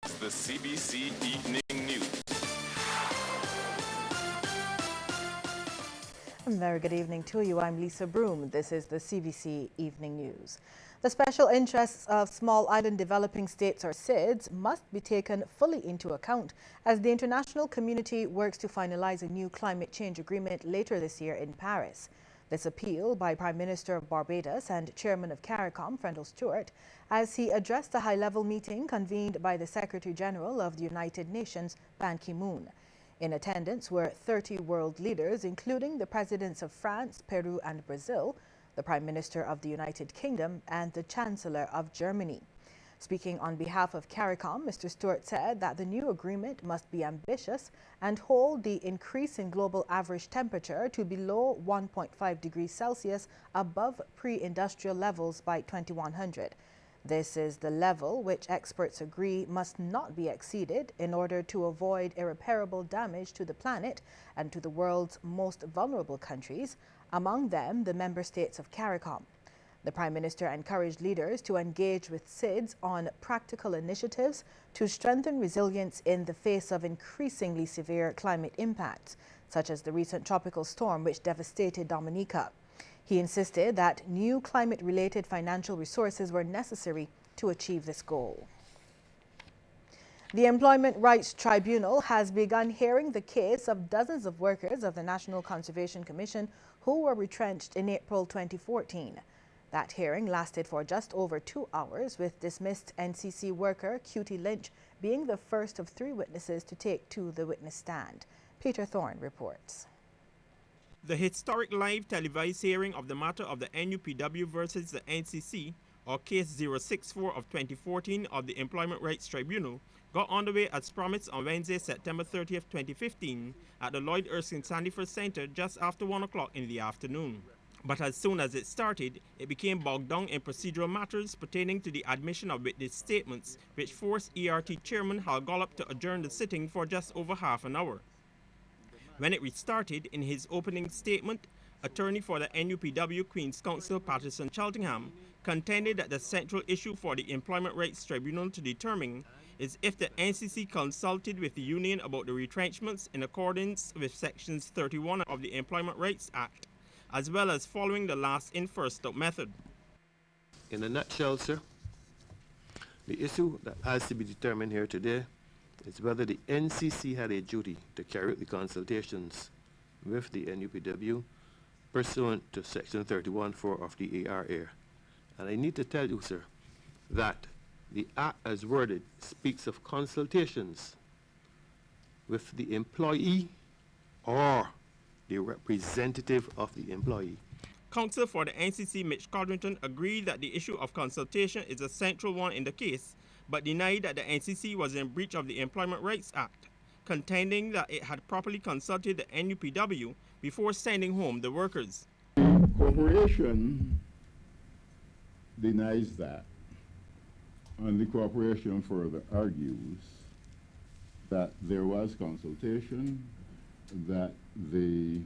The CBC Evening News. Very good evening to you. I'm Lisa Broom. This is the CBC Evening News. The special interests of small island developing states, or SIDS, must be taken fully into account as the international community works to finalize a new climate change agreement later this year in Paris. This appeal by Prime Minister of Barbados and Chairman of CARICOM, Fredel Stewart, as he addressed a high-level meeting convened by the Secretary General of the United Nations, Ban Ki-moon. In attendance were 30 world leaders, including the presidents of France, Peru and Brazil, the Prime Minister of the United Kingdom and the Chancellor of Germany. Speaking on behalf of CARICOM, Mr. Stewart said that the new agreement must be ambitious and hold the increase in global average temperature to below 1.5 degrees Celsius above pre-industrial levels by 2100. This is the level which experts agree must not be exceeded in order to avoid irreparable damage to the planet and to the world's most vulnerable countries, among them the member states of CARICOM. The Prime Minister encouraged leaders to engage with SIDS on practical initiatives to strengthen resilience in the face of increasingly severe climate impacts, such as the recent tropical storm which devastated Dominica. He insisted that new climate-related financial resources were necessary to achieve this goal. The Employment Rights Tribunal has begun hearing the case of dozens of workers of the National Conservation Commission who were retrenched in April 2014. That hearing lasted for just over 2 hours, with dismissed NCC worker Cutie Lynch being the first of 3 witnesses to take to the witness stand. Peter Thorne reports. The historic live televised hearing of the matter of the NUPW versus the NCC, or Case 064 of 2014 of the Employment Rights Tribunal, got underway as promised on Wednesday, September 30th, 2015 at the Lloyd Erskine Sandifer Center just after 1 o'clock in the afternoon. But as soon as it started, it became bogged down in procedural matters pertaining to the admission of witness statements, which forced ERT Chairman Hal Gollop to adjourn the sitting for just over half an hour. When it restarted, in his opening statement, attorney for the NUPW Queen's Counsel Patterson Cheltenham contended that the central issue for the Employment Rights Tribunal to determine is if the NCC consulted with the union about the retrenchments in accordance with Sections 31 of the Employment Rights Act, as well as following the last-in, first-out method. In a nutshell, sir, the issue that has to be determined here today is whether the NCC had a duty to carry out the consultations with the NUPW pursuant to Section 31(4) of the ARA. And I need to tell you, sir, that the Act as worded speaks of consultations with the employee or the representative of the employee. Counsel for the NCC, Mitch Codrington, agreed that the issue of consultation is a central one in the case, but denied that the NCC was in breach of the Employment Rights Act, contending that it had properly consulted the NUPW before sending home the workers. Corporation denies that, and the corporation further argues that there was consultation, that the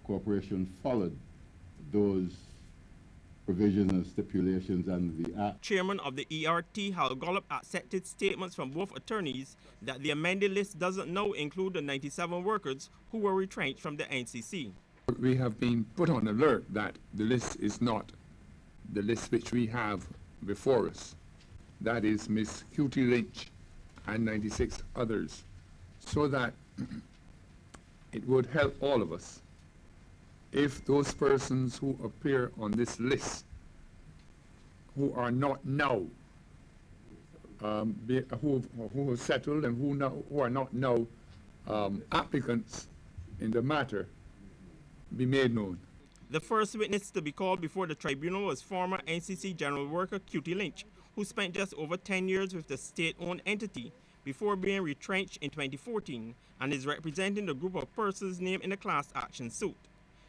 corporation followed those provisions and stipulations under the Act. Chairman of the ERT, Hal Gollop, accepted statements from both attorneys that the amended list doesn't now include the 97 workers who were retrenched from the NCC. We have been put on alert that the list is not the list which we have before us. That is Miss Cutie Lynch and 96 others, so that it would help all of us if those persons who appear on this list, who are not now, who have settled and who are not now applicants in the matter, be made known. The first witness to be called before the tribunal was former NCC general worker Cutie Lynch, who spent just over 10 years with the state-owned entity before being retrenched in 2014 and is representing the group of persons named in the class action suit.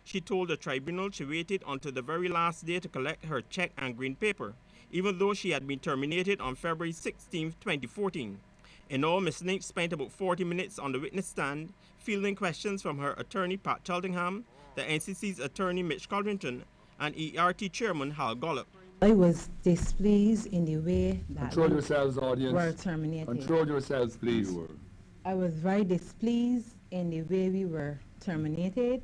She told the tribunal she waited until the very last day to collect her check and green paper, even though she had been terminated on February 16, 2014. In all, Ms. Lynch spent about 40 minutes on the witness stand, fielding questions from her attorney Pat Cheltenham, the NCC's attorney Mitch Codrington, and ERT chairman Hal Gollop. I was displeased in the way that Control we yourselves, audience. were terminated. Control yourselves, please. You were. I was very displeased in the way we were terminated.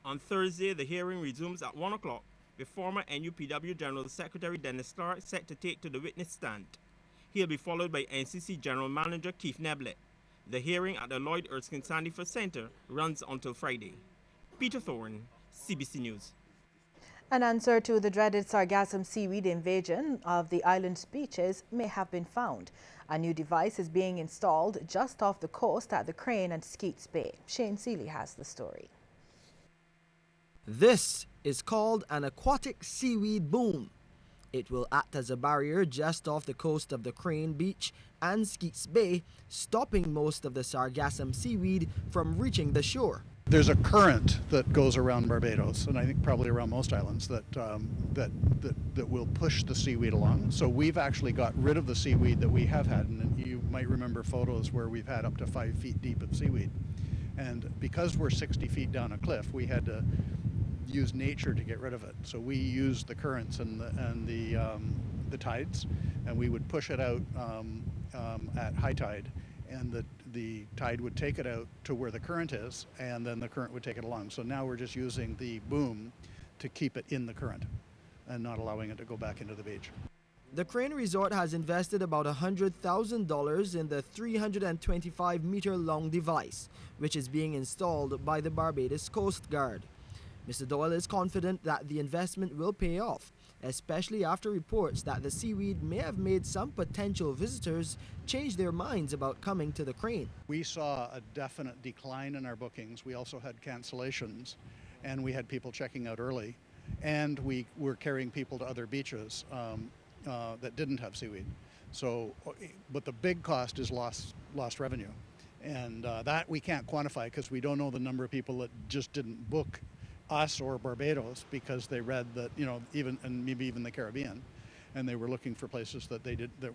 On Thursday, the hearing resumes at 1 o'clock, with former NUPW General Secretary Dennis Clark set to take to the witness stand. He'll be followed by NCC General Manager Keith Neblett. The hearing at the Lloyd Erskine Sandifer Center runs until Friday. Peter Thorne, CBC News. An answer to the dreaded sargassum seaweed invasion of the island's beaches may have been found. A new device is being installed just off the coast at the Crane and Skeets Bay. Shane Seeley has the story. This is called an aquatic seaweed boom. It will act as a barrier just off the coast of the Crane Beach and Skeets Bay, stopping most of the sargassum seaweed from reaching the shore. There's a current that goes around Barbados, and I think probably around most islands, that will push the seaweed along. So we've actually got rid of the seaweed that we have had, and you might remember photos where we've had up to 5 feet deep of seaweed. And because we're 60 feet down a cliff, we had to use nature to get rid of it. So we used the currents and the tides, and we would push it out at high tide, and the tide would take it out to where the current is, and then the current would take it along. So now we're just using the boom to keep it in the current and not allowing it to go back into the beach. The Crane Resort has invested about $100,000 in the 325-meter-long device, which is being installed by the Barbados Coast Guard. Mr. Doyle is confident that the investment will pay off, especially after reports that the seaweed may have made some potential visitors change their minds about coming to the Crane. We saw a definite decline in our bookings. We also had cancellations, and we had people checking out early, and we were carrying people to other beaches that didn't have seaweed. So, but the big cost is lost revenue, and that we can't quantify because we don't know the number of people that just didn't book us or Barbados because they read that, you know, maybe even the Caribbean, and they were looking for places that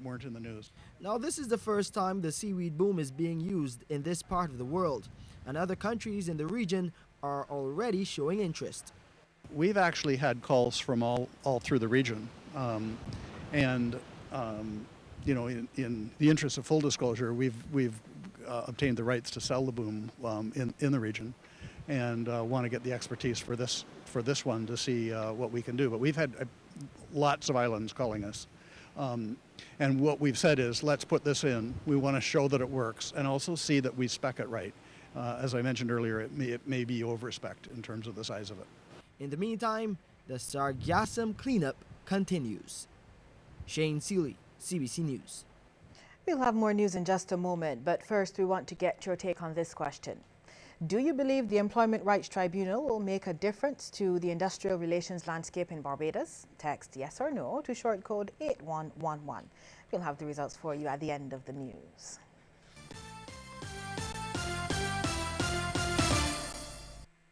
weren't in the news. Now, this is the first time the seaweed boom is being used in this part of the world, and other countries in the region are already showing interest. We've actually had calls from all through the region, and you know, in the interest of full disclosure, we've obtained the rights to sell the boom in the region, and want to get the expertise for this one to see what we can do. But we've had lots of islands calling us, and what we've said is, let's put this in. We want to show that it works, and also see that we spec it right. As I mentioned earlier, it may be over-spec'd in terms of the size of it. In the meantime, the sargassum cleanup continues. Shane Seeley, CBC News. We'll have more news in just a moment, but first we want to get your take on this question. Do you believe the Employment Rights Tribunal will make a difference to the industrial relations landscape in Barbados? Text yes or no to short code 8111. We'll have the results for you at the end of the news.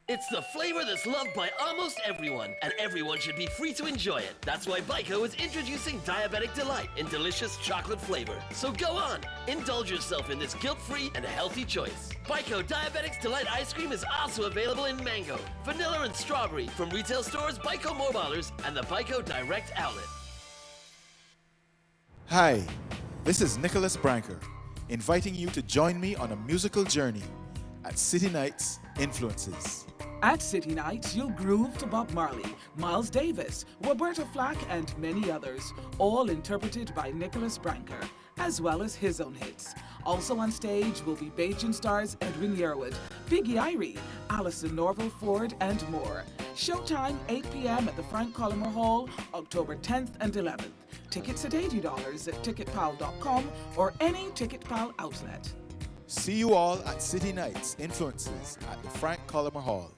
It's the flavor that's loved by almost everyone, and everyone should be free to enjoy it. That's why Byko is introducing Diabetic Delight in delicious chocolate flavor. So go on, indulge yourself in this guilt-free and healthy choice. Byko Diabetic Delight ice cream is also available in mango, vanilla, and strawberry from retail stores, Byko Mobilers, and the Byko Direct Outlet. Hi, this is Nicholas Branker, inviting you to join me on a musical journey at City Nights Influences. At City Nights, you'll groove to Bob Marley, Miles Davis, Roberta Flack, and many others, all interpreted by Nicholas Branker, as well as his own hits. Also on stage will be Bajan stars Edwin Yearwood, Biggie Irie, Alison Norval Ford, and more. Showtime 8 p.m. at the Frank Collmer Hall, October 10th and 11th. Tickets at $80 at ticketpal.com or any TicketPal outlet. See you all at City Nights Influences at the Frank Collmer Hall.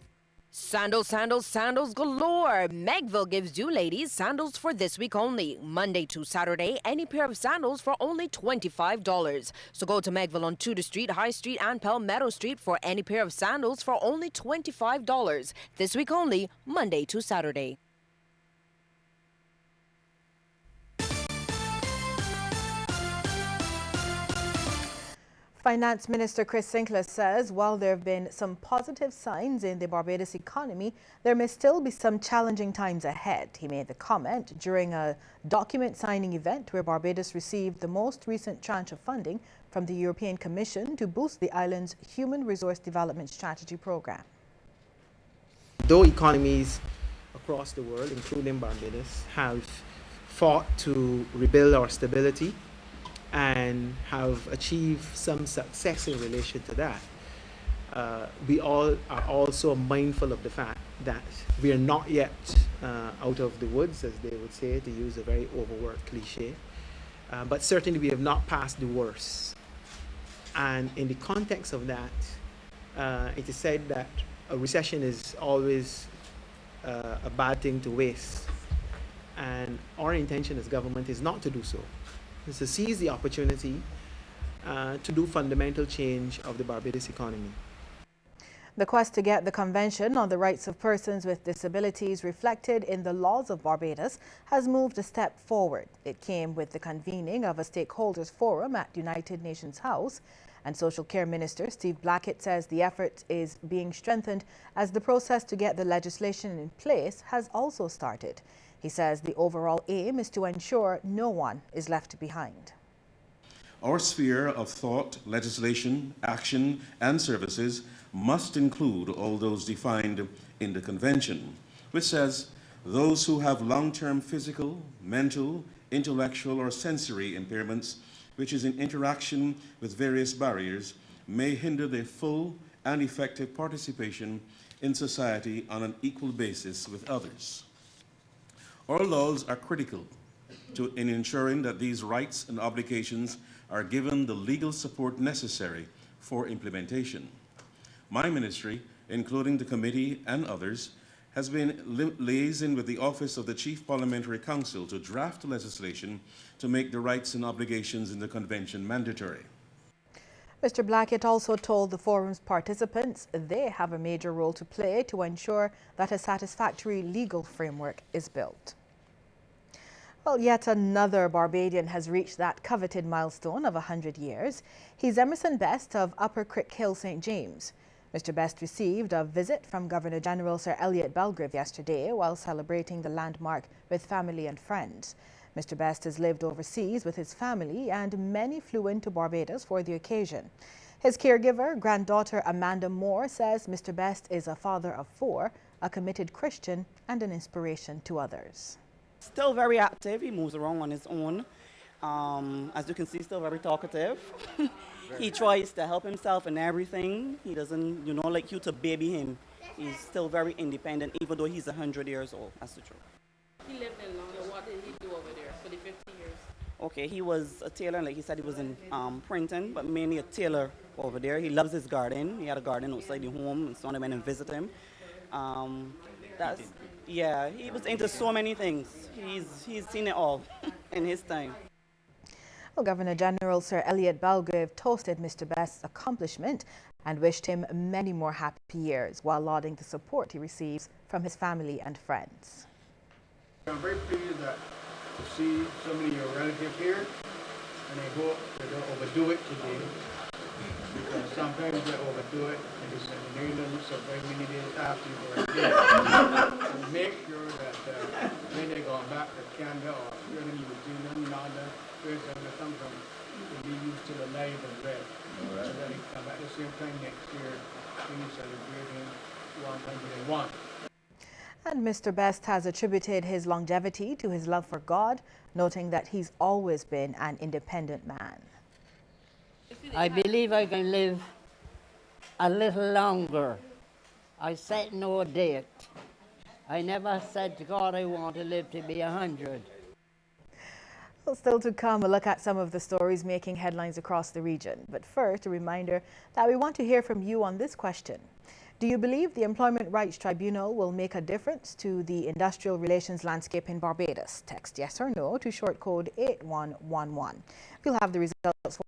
Sandals, sandals, sandals galore. Megville gives you ladies sandals for this week only. Monday to Saturday, any pair of sandals for only $25. So go to Megville on Tudor Street, High Street, and Palmetto Street for any pair of sandals for only $25. This week only, Monday to Saturday. Finance Minister Chris Sinclair says while there have been some positive signs in the Barbados economy, there may still be some challenging times ahead. He made the comment during a document signing event where Barbados received the most recent tranche of funding from the European Commission to boost the island's Human Resource Development Strategy program. Though economies across the world, including Barbados, have fought to rebuild our stability and have achieved some success in relation to that, we all are also mindful of the fact that we are not yet out of the woods, as they would say, to use a very overworked cliche. But certainly we have not passed the worst. And in the context of that, it is said that a recession is always a bad thing to waste. And our intention as government is not to do so. Is to seize the opportunity to do fundamental change of the Barbados economy. The quest to get the Convention on the Rights of Persons with Disabilities reflected in the laws of Barbados has moved a step forward. It came with the convening of a stakeholders forum at United Nations House, and Social Care Minister Steve Blackett says the effort is being strengthened as the process to get the legislation in place has also started. He says the overall aim is to ensure no one is left behind. Our sphere of thought, legislation, action, and services must include all those defined in the Convention, which says those who have long-term physical, mental, intellectual, or sensory impairments, which is in interaction with various barriers, may hinder their full and effective participation in society on an equal basis with others. Our laws are critical in ensuring that these rights and obligations are given the legal support necessary for implementation. My ministry, including the committee and others, has been liaising with the Office of the Chief Parliamentary Counsel to draft legislation to make the rights and obligations in the Convention mandatory. Mr. Blackett also told the forum's participants they have a major role to play to ensure that a satisfactory legal framework is built. Well, yet another Barbadian has reached that coveted milestone of 100 years. He's Emerson Best of Upper Crick Hill, St. James. Mr. Best received a visit from Governor General Sir Elliot Belgrave yesterday while celebrating the landmark with family and friends. Mr. Best has lived overseas with his family and many flew into Barbados for the occasion. His caregiver, granddaughter Amanda Moore, says Mr. Best is a father of 4, a committed Christian and an inspiration to others. Still very active. He moves around on his own. As you can see, still very talkative. He tries to help himself in everything. He doesn't, like you to baby him. He's still very independent, even though he's 100 years old. That's the truth. He lived in London. What did he do over there for the 50 years? Okay, he was a tailor, like he said, he was in printing, but mainly a tailor over there. He loves his garden. He had a garden outside the home, and so I went and visit him. Yeah, he was into so many things. He's seen it all in his time. Well, Governor General Sir Elliot Belgrave toasted Mr. Best's accomplishment and wished him many more happy years while lauding the support he receives from his family and friends. I'm very pleased to see so many of your relatives here, and I hope they don't overdo it today, because sometimes they overdo it and it's in England, so very many days after you go and make sure that when they go back to Canada or here in New Zealand and other places they come from, to be used to the live and red. So that they come at the same time next year when you celebrating 101. And Mr. Best has attributed his longevity to his love for God, noting that he's always been an independent man. I believe I can live a little longer. I set no date. I never said to God I want to live to be 100. Well, still to come, a look at some of the stories making headlines across the region. But first, a reminder that we want to hear from you on this question. Do you believe the Employment Rights Tribunal will make a difference to the industrial relations landscape in Barbados? Text yes or no to short code 8111. We'll have the results for